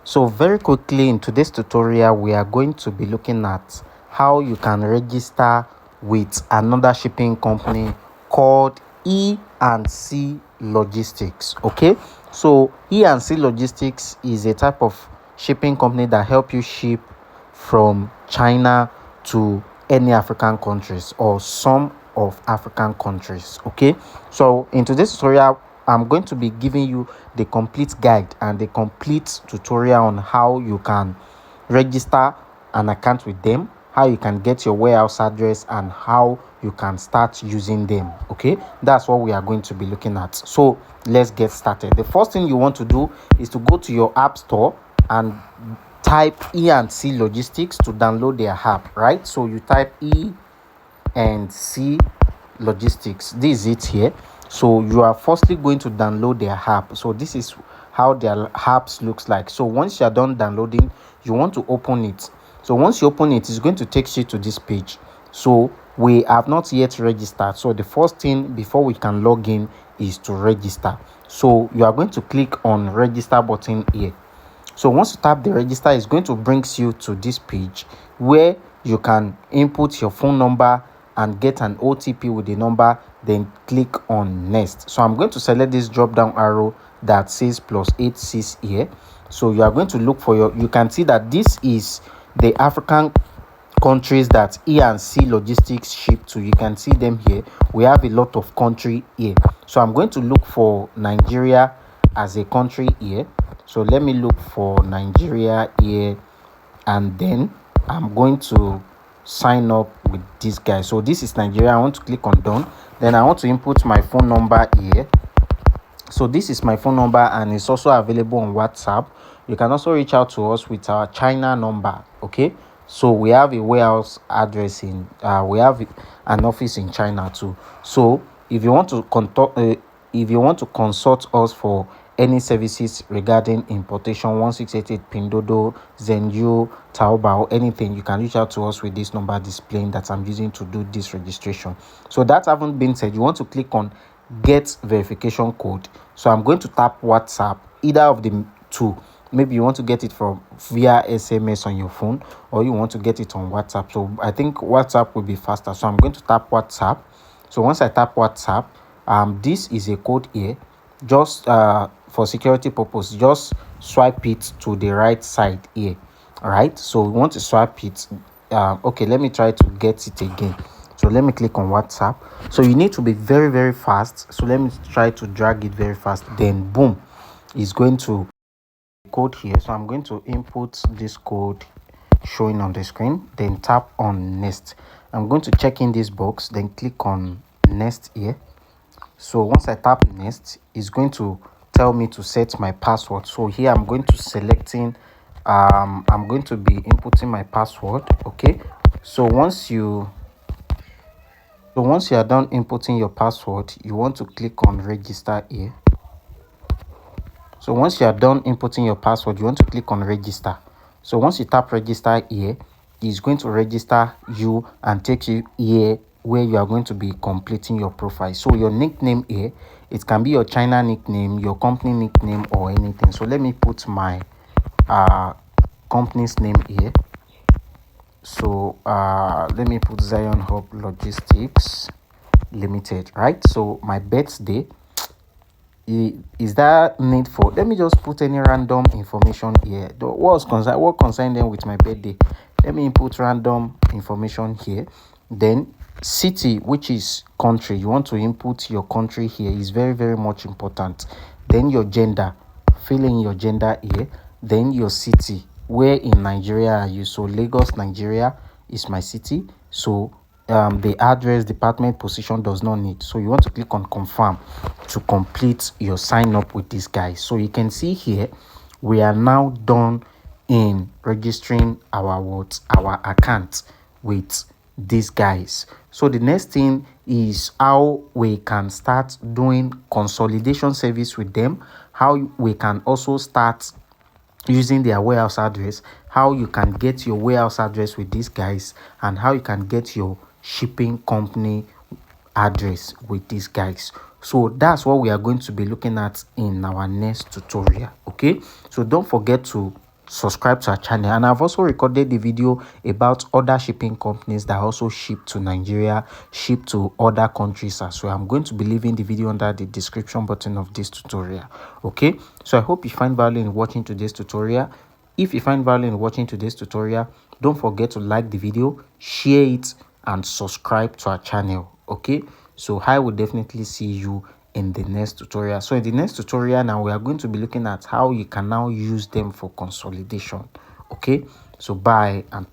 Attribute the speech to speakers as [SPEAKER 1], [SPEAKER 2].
[SPEAKER 1] So very quickly in today's tutorial, we are going to be looking at how you can register with another shipping company called E&C Logistics. Okay, so E&C Logistics is a type of shipping company that help you ship from China to any African countries or some of African countries. Okay, so in today's tutorial, I'm going to be giving you the complete guide and the complete tutorial on how you can register an account with them, how you can get your warehouse address, and how you can start using them. Okay, that's what we are going to be looking at. So let's get started. The first thing you want to do is to go to your app store and type E&C Logistics to download their app, right? So you type E&C Logistics. This is it here. So you are firstly going to download their app. So this is how their apps looks like. So once you are done downloading, you want to open it. So once you open it, it's going to take you to this page. So we have not yet registered. So the first thing before we can log in is to register. So you are going to click on register button here. So once you tap the register, it's going to bring you to this page where you can input your phone number and get an OTP with the number, then click on next. So I'm going to select this drop down arrow that says +86 here. So you are going to look for you can see that this is the African countries that E&C Logistics ship to. You can see them here. We have a lot of country here. So I'm going to look for Nigeria as a country here. So let me look for Nigeria here, and then I'm going to sign up with this guy. So this is Nigeria. I want to click on done. Then I want to input my phone number here. So this is my phone number, and it's also available on WhatsApp. You can also reach out to us with our China number. Okay, so we have a warehouse address in we have an office in China too. So if you want to consult us for any services regarding importation, 1688 Pindodo, Zhenjiu, Taobao, or anything, you can reach out to us with this number displaying that I'm using to do this registration. So that having been said, you want to click on get verification code. So I'm going to tap WhatsApp, either of the two. Maybe you want to get it from via SMS on your phone, or you want to get it on WhatsApp. So I think WhatsApp will be faster. So I'm going to tap WhatsApp. So once I tap WhatsApp, this is a code here. Just for security purpose, just swipe it to the right side here. All right, so we want to swipe it. Okay, let me try to get it again. So let me click on WhatsApp. So you need to be very, very fast. So let me try to drag it very fast. Then boom, it's going to code here. So I'm going to input this code showing on the screen, then tap on next. I'm going to check in this box, then click on next here. So once I tap next, it's going to tell me to set my password. So here I'm going to selecting I'm going to be inputting my password. Okay, so once you are done inputting your password, you want to click on register here. So once you are done inputting your password, you want to click on register. So once you tap register here, it's going to register you and take you here where you are going to be completing your profile. So your nickname here, it can be your China nickname, your company nickname, or anything. So let me put my company's name here. So let me put Zionhublogistics Limited, right? So my birthday, is that need for, let me just put any random information here. What concern them with my birthday, let me input random information here. Then city, which is country, you want to input your country here, is very, very much important. Then your gender, fill in your gender here. Then your city, where in Nigeria are you? So Lagos, Nigeria is my city. So the address, department, position does not need. So you want to click on confirm to complete your sign up with this guy. So you can see here we are now done in registering our account with these guys. So the next thing is how we can start doing consolidation service with them, how we can also start using their warehouse address, how you can get your warehouse address with these guys, and how you can get your shipping company address with these guys. So that's what we are going to be looking at in our next tutorial. Okay, so don't forget to subscribe to our channel. And I've also recorded the video about other shipping companies that also ship to Nigeria, ship to other countries as well. I'm going to be leaving the video under the description button of this tutorial. Okay, so I hope you find value in watching today's tutorial. If you find value in watching today's tutorial, don't forget to like the video, share it, and subscribe to our channel. Okay, so I will definitely see you in the next tutorial. So in the next tutorial now, we are going to be looking at how you can now use them for consolidation. Okay, so bye and